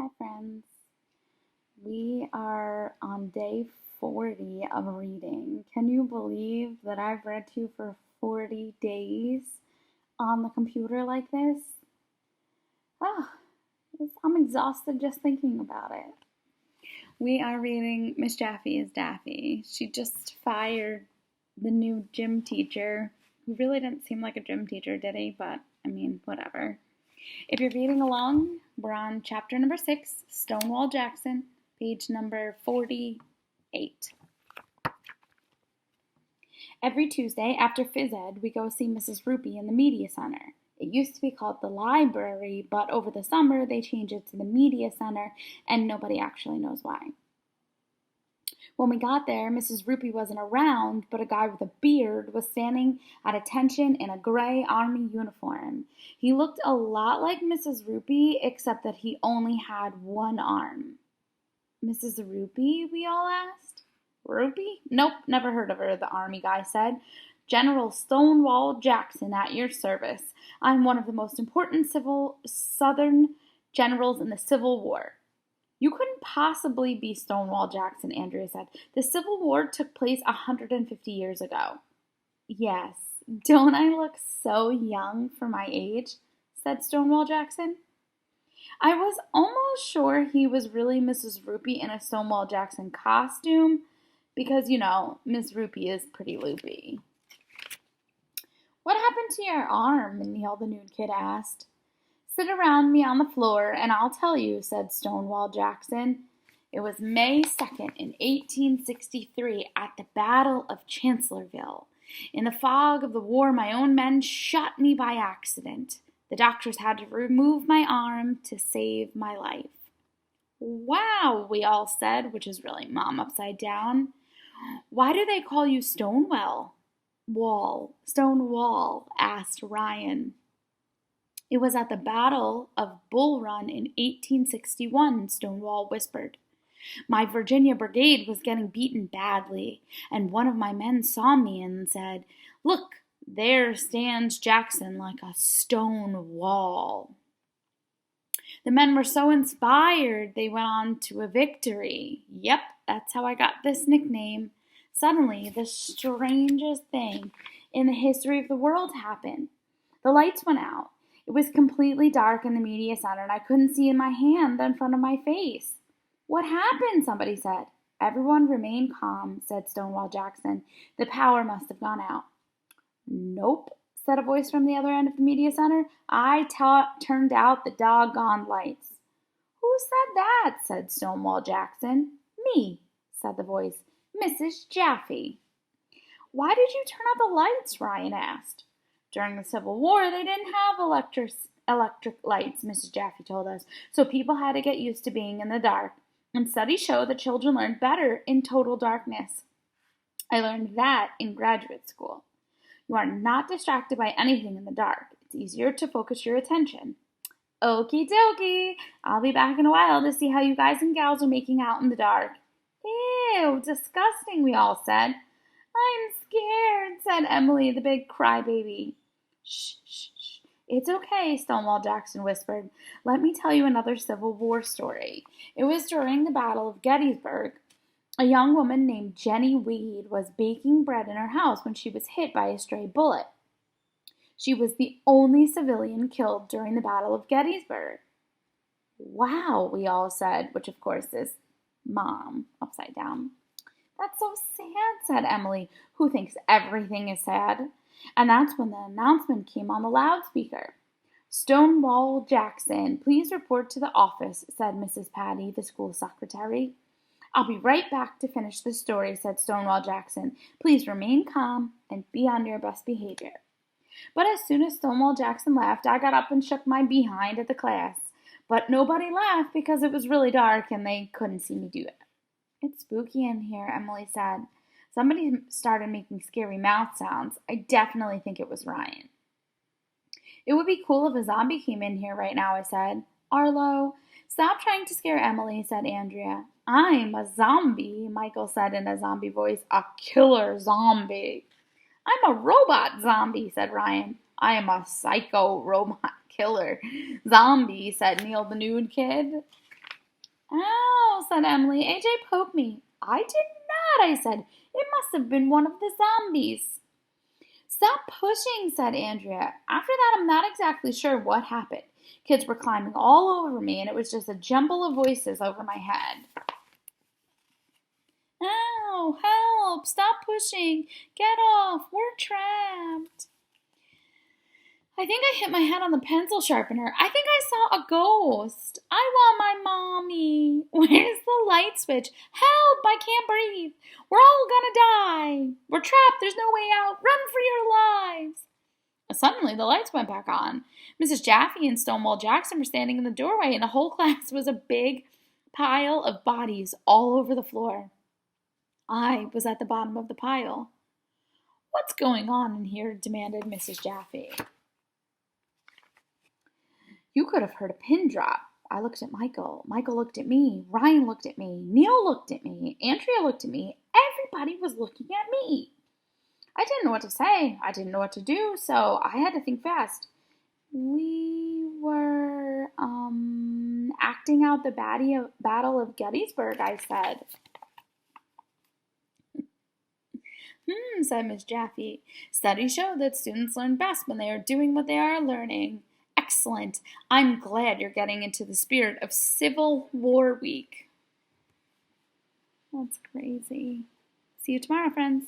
Hi, friends. We are on day 40 of reading. Can you believe that I've read to you for 40 days on the computer like this? Oh, I'm exhausted just thinking about it. We are reading Miss Jaffe is Daffy. She just fired the new gym teacher, who really didn't seem like a gym teacher, did he? But, whatever. If you're reading along, we're on chapter number 6, Stonewall Jackson, page number 48. Every Tuesday after phys ed, we go see Mrs. Rupee in the Media Center. It used to be called the library, but over the summer they changed it to the Media Center, and nobody actually knows why. When we got there, Mrs. Rupee wasn't around, but a guy with a beard was standing at attention in a gray army uniform. He looked a lot like Mrs. Rupee, except that he only had one arm. Mrs. Rupee, we all asked. Rupee? Nope, never heard of her, the army guy said. General Stonewall Jackson at your service. I'm one of the most important Southern generals in the Civil War. You couldn't possibly be Stonewall Jackson, Andrea said. The Civil War took place 150 years ago. Yes, don't I look so young for my age? Said Stonewall Jackson. I was almost sure he was really Mrs. Rupee in a Stonewall Jackson costume because, Miss Rupee is pretty loopy. What happened to your arm? Neil the nude kid asked. Sit around me on the floor and I'll tell you, said Stonewall Jackson. It was May 2nd in 1863 at the Battle of Chancellorsville. In the fog of the war, my own men shot me by accident. The doctors had to remove my arm to save my life. Wow, we all said, which is really Mom upside down. Why do they call you Stonewall? Stonewall, asked Ryan. It was at the Battle of Bull Run in 1861, Stonewall whispered. My Virginia brigade was getting beaten badly, and one of my men saw me and said, Look, there stands Jackson like a stone wall. The men were so inspired they went on to a victory. Yep, that's how I got this nickname. Suddenly, the strangest thing in the history of the world happened. The lights went out. It was completely dark in the media center, and I couldn't see in my hand in front of my face. What happened? Somebody said. Everyone remain calm, said Stonewall Jackson. The power must have gone out. Nope, said a voice from the other end of the media center. I turned out the doggone lights. Who said that? Said Stonewall Jackson. Me, said the voice. Mrs. Jaffe. Why did you turn out the lights? Ryan asked. During the Civil War, they didn't have electric lights, Mrs. Jaffe told us, so people had to get used to being in the dark. And studies show that children learn better in total darkness. I learned that in graduate school. You are not distracted by anything in the dark. It's easier to focus your attention. Okie dokie. I'll be back in a while to see how you guys and gals are making out in the dark. Ew, disgusting, we all said. I'm scared, said Emily, the big crybaby. Shh, shh, shh. It's okay, Stonewall Jackson whispered. Let me tell you another Civil War story. It was during the Battle of Gettysburg. A young woman named Jenny Weed was baking bread in her house when she was hit by a stray bullet. She was the only civilian killed during the Battle of Gettysburg. Wow, we all said, which of course is Mom upside down. That's so sad, said Emily, who thinks everything is sad. And that's when the announcement came on the loudspeaker. Stonewall Jackson, please report to the office, said Mrs. Patty, the school secretary. I'll be right back to finish the story, said Stonewall Jackson. Please remain calm and be on your best behavior. But as soon as Stonewall Jackson left, I got up and shook my behind at the class. But nobody laughed because it was really dark and they couldn't see me do it. It's spooky in here, Emily said. Somebody started making scary mouth sounds. I definitely think it was Ryan. It would be cool if a zombie came in here right now, I said. Arlo, stop trying to scare Emily, said Andrea. I'm a zombie, Michael said in a zombie voice. A killer zombie. I'm a robot zombie, said Ryan. I am a psycho robot killer zombie, said Neil the nude kid. Ow, said Emily. AJ poked me. I did not, I said. It must have been one of the zombies. Stop pushing, said Andrea. After that, I'm not exactly sure what happened. Kids were climbing all over me, and it was just a jumble of voices over my head. Ow, help, stop pushing. Get off, we're trapped. I think I hit my head on the pencil sharpener. I think I saw a ghost. I want my mommy. Where's the light switch? Help, I can't breathe. We're all gonna die. We're trapped, there's no way out. Run for your lives. Suddenly, the lights went back on. Mrs. Jaffe and Stonewall Jackson were standing in the doorway, and the whole class was a big pile of bodies all over the floor. I was at the bottom of the pile. What's going on in here? Demanded Mrs. Jaffe. You could have heard a pin drop. I looked at Michael. Michael looked at me. Ryan looked at me. Neil looked at me. Andrea looked at me. Everybody was looking at me. I didn't know what to say. I didn't know what to do, so I had to think fast. We were, acting out the Battle of Gettysburg, I said. Said Miss Jaffe. Studies show that students learn best when they are doing what they are learning. Excellent. I'm glad you're getting into the spirit of Civil War Week. That's crazy. See you tomorrow, friends.